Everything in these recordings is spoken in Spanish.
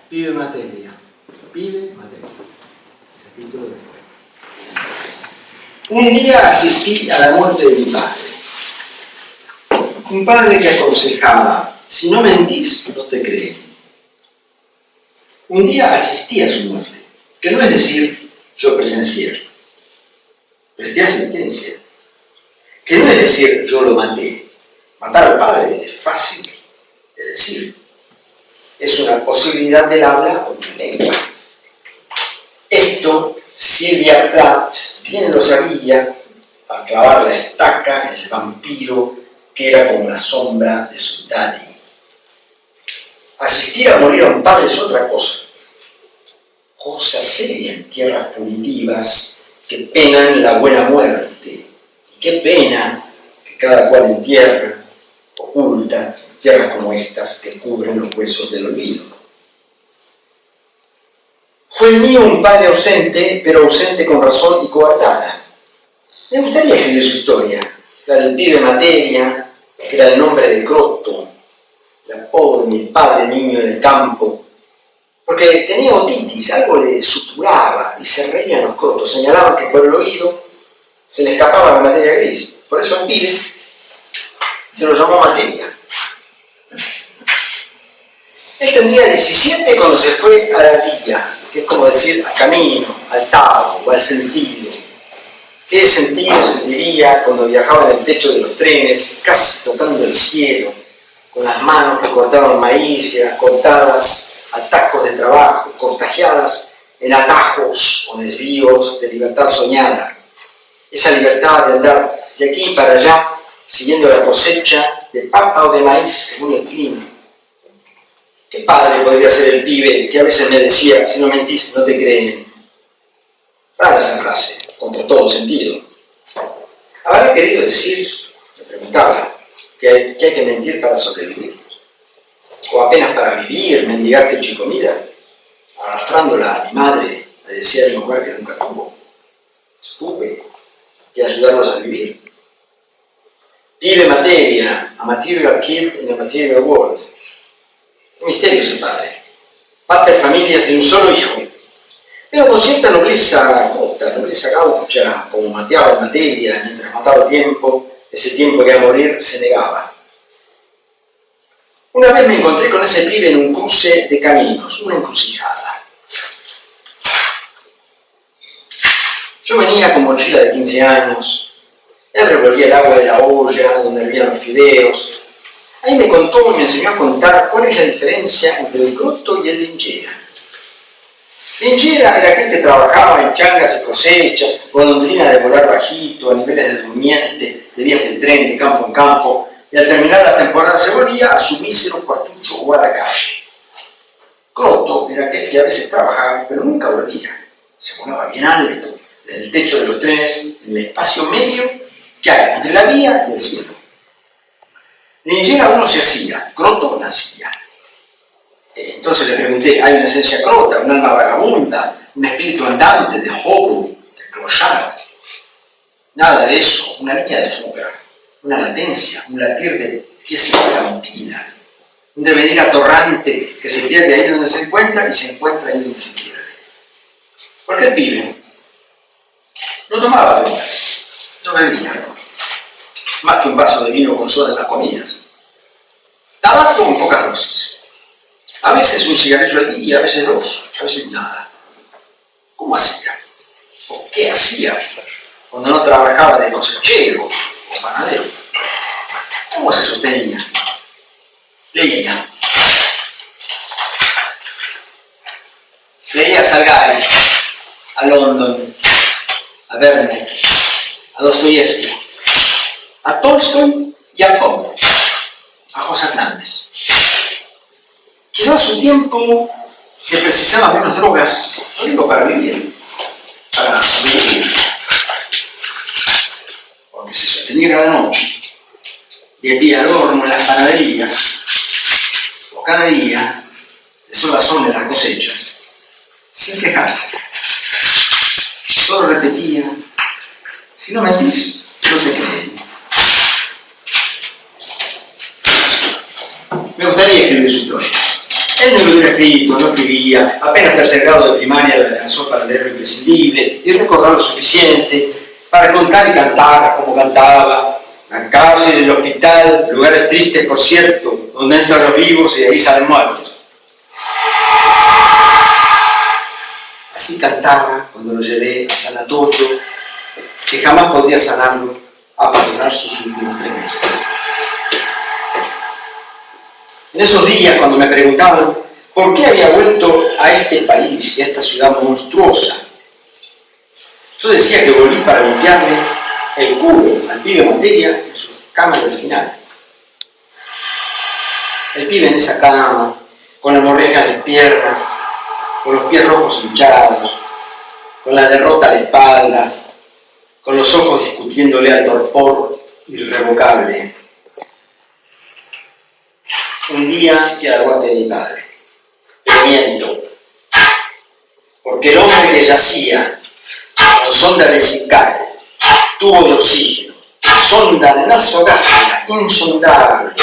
Pibe materia. Pibe materia. Es el título del poema. Un día asistí a la muerte de mi padre. Un padre que aconsejaba: si no mentís, no te creen. Un día asistí a su muerte, que no es decir, yo presencié. Presté asistencia. Que no es decir, yo lo maté. Matar al padre es fácil de decir. Es una posibilidad del habla o de la lengua. Esto Silvia Plath bien lo sabía al clavar la estaca en el vampiro que era como la sombra de su daddy. Asistir a morir a un padre es otra cosa. Cosa seria en tierras punitivas que penan la buena muerte. Y qué pena que cada cual entierra, oculta, tierras como estas que cubren los huesos del olvido. Fue el mío un padre ausente, pero ausente con razón y coartada. Me gustaría escribir su historia, la del pibe materia, que era el nombre de Crotto, el apodo de mi padre niño en el campo, porque tenía otitis, algo le suturaba y se reían los crotos, señalaban que por el oído se le escapaba la materia gris, por eso el pibe se lo llamó materia. Él tendría 17 cuando se fue a la vía, que es como decir al camino, al tabo o al sentido. ¿Qué sentido sentiría cuando viajaba en el techo de los trenes, casi tocando el cielo, con las manos que cortaban maíz y las cortadas atajos de trabajo, cortajeadas en atajos o desvíos de libertad soñada? Esa libertad de andar de aquí para allá, siguiendo la cosecha de papa o de maíz según el clima. ¿Qué padre podría ser el pibe que a veces me decía, si no mentís, no te creen? Rara esa frase, contra todo sentido. ¿Habrá querido decir, me preguntaba, que hay que mentir para sobrevivir? ¿O apenas para vivir, mendigar techo y comida? Arrastrándola a mi madre a desear un hogar que nunca tuvo. Tuve que ayudarlos a vivir. Pibe materia, a material kid in a material world. Misterio ese padre. Pater familias de un solo hijo, pero con cierta nobleza cota, nobleza gaucha, como mateaba en materia mientras mataba el tiempo, ese tiempo que a morir se negaba. Una vez me encontré con ese pibe en un cruce de caminos, una encrucijada. Yo venía con mochila de 15 años, él revolvía el agua de la olla donde hervían los fideos. Ahí me contó y me enseñó a contar cuál es la diferencia entre el crotto y el linchera. Linchera era aquel que trabajaba en changas y cosechas, golondrina de volar bajito, a niveles de durmiente, de vías del tren de campo en campo, y al terminar la temporada se volvía a su mísero cuartucho o a la calle. Crotto era aquel que a veces trabajaba, pero nunca volvía. Se volaba bien alto, desde el techo de los trenes, en el espacio medio que hay entre la vía y el cielo. Linchera uno se hacía, crotto nacía. Entonces le pregunté, ¿hay una esencia crota, un alma vagabunda, un espíritu andante de hobo, de clochard? Nada de eso, una línea de fuga, una latencia, un latir de pieza estampida, un devenir atorrante que se pierde ahí donde se encuentra y se encuentra ahí donde se pierde. Porque el pibe no tomaba drogas, no bebía, más que un vaso de vino con soda en las comidas. Tabaco en pocas dosis. A veces un cigarrillo al día, a veces dos, a veces nada. ¿Cómo hacía? ¿O qué hacía cuando no trabajaba de cosechero o panadero? ¿Cómo se sostenía? Leía. Leía a Salgari, a London, a Verne, a Dostoyevsky, a Tolstoy y a Poe, a José Hernández. Quizás su tiempo se precisaba menos drogas, no digo para vivir, para sobrevivir. Porque se sostenía cada noche, de pie al horno en las panaderías, o cada día, de sol a sol en las cosechas, sin quejarse. Solo repetía, si no mentís, no te creen. Me gustaría escribir su historia. Él no lo hubiera escrito, no escribía, apenas tercer grado de primaria le alcanzó para leer lo imprescindible y recordar lo suficiente para contar y cantar como cantaba. La cárcel, el hospital, lugares tristes, por cierto, donde entran los vivos y de ahí salen muertos. Así cantaba cuando lo llevé al sanatorio, que jamás podría sanarlo a pasar sus últimos 3 meses. En esos días, cuando me preguntaban por qué había vuelto a este país y a esta ciudad monstruosa, yo decía que volví para limpiarle el culo al pibe Materia en su cama del final. El pibe en esa cama, con la hemorragia en las piernas, con los pies rojos hinchados, con la derrota de espalda, con los ojos discutiéndole al torpor irrevocable. Un día fui a la muerte de mi padre, pero miento, porque el hombre que yacía con sonda vesical, tubo de oxígeno, sonda nasogástrica insondable,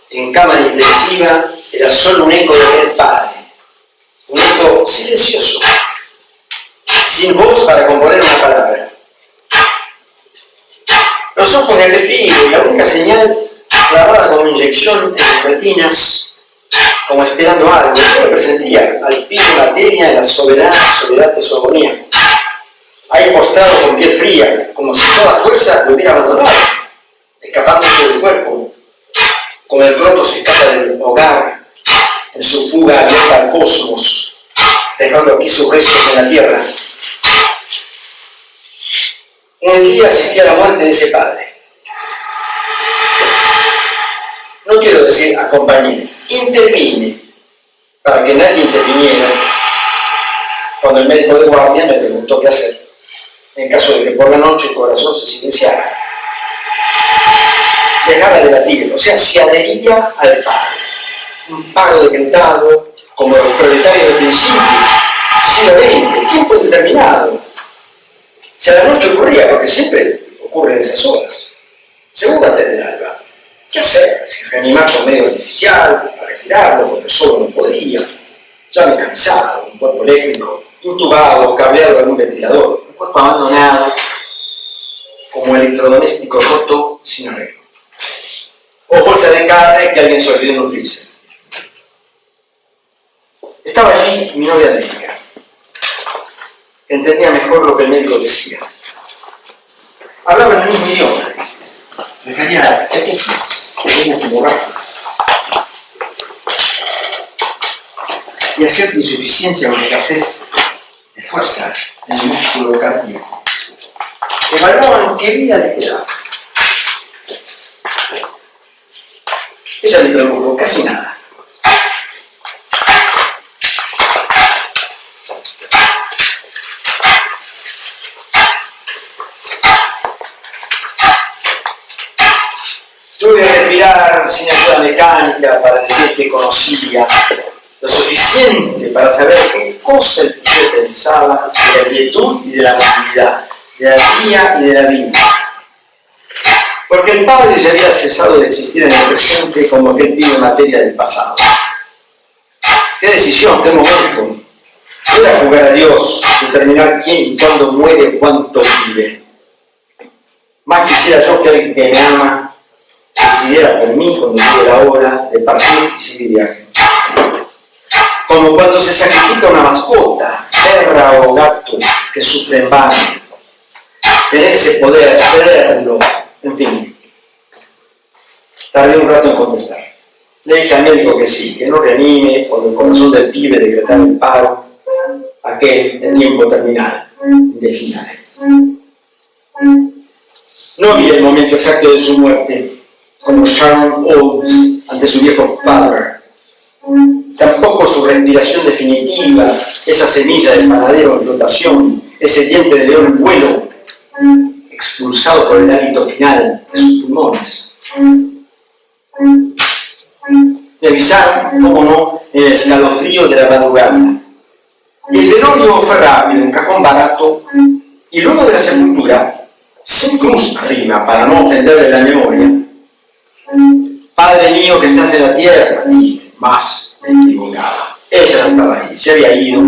en cama de intensiva, era solo un eco de aquel padre, un eco silencioso, sin voz para componer una palabra. Los ojos de aquel pibe, la única señal clavada como inyección en las retinas, como esperando algo. Yo lo presentía al pibe Materia en la soberana soledad de su agonía. Ahí postrado con piel fría, como si toda fuerza lo hubiera abandonado, escapándose del cuerpo, como el croto se escapa del hogar en su fuga abierta al cosmos, dejando aquí sus restos en la tierra. Un día asistí a la muerte de ese padre. No quiero decir acompañé, intervine, para que nadie interviniera cuando el médico de guardia me preguntó qué hacer, en caso de que por la noche el corazón se silenciara. Dejaba de latir, o sea, se adhería al paro. Un paro decretado, como los proletarios de principios, siglo XX, tiempo determinado. Si a la noche ocurría, porque siempre ocurre en esas horas, seguro antes del alba. ¿Qué hacer? Si reanimar con medio artificial, para retirarlo, porque solo no podría. Ya me cansaba, un cuerpo eléctrico, intubado, cableado en un ventilador, un cuerpo abandonado, como electrodoméstico roto sin arreglo. O bolsa de carne que alguien se olvidó en un freezer. Estaba allí mi novia médica, que entendía mejor lo que el médico decía. Hablaba en el mismo idioma. Refería a chaquetas, pequeñas hemorragias y a cierta insuficiencia o escasez de fuerza en el músculo cardíaco. Evaluaban qué vida le quedaba. Ella me preguntó casi nada. Tuve que respirar sin ayuda mecánica para decir que conocía lo suficiente para saber qué cosa el tío pensaba de la quietud y de la movilidad, de la guía y de la vida. Porque el padre ya había cesado de existir en el presente como aquel pibe Materia del pasado. ¿Qué decisión, qué momento? Era jugar a Dios, determinar quién y cuándo muere o cuánto vive. Más quisiera yo que alguien que me ama decidiera por mí cuando llegue la hora de partir y seguir viaje. Como cuando se sacrifica una mascota, perra o gato, que sufre en vano. Tener ese poder, cederlo, en fin. Tardé un rato en contestar. Le dije al médico que sí, que no reanime cuando el corazón del pibe decretara el paro, aquel de tiempo terminal, indefinidamente. No vi el momento exacto de su muerte, como Sharon Olds ante su viejo father. Tampoco su respiración definitiva, esa semilla del panadero en flotación, ese diente de león en vuelo, expulsado por el hálito final de sus pulmones. Me avisaron, cómo no, en el escalofrío de la madrugada. Y el velorio fue rápido, un cajón barato, y luego de la sepultura, sin cruz arriba, para no ofenderle la memoria. Padre mío que estás en la tierra, dije, más me equivoqué. llegaba. Ella no estaba ahí, se había ido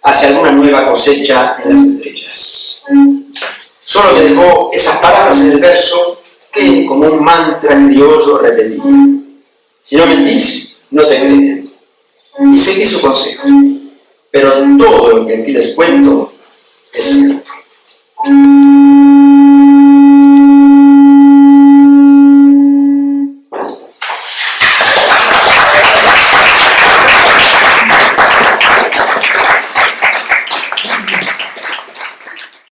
hacia alguna nueva cosecha en las estrellas. Solo me dejó esas palabras en el verso que, como un mantra criollo, repetía: si no mentís, no te creen. Y seguí su consejo. Pero todo lo que aquí les cuento es cierto.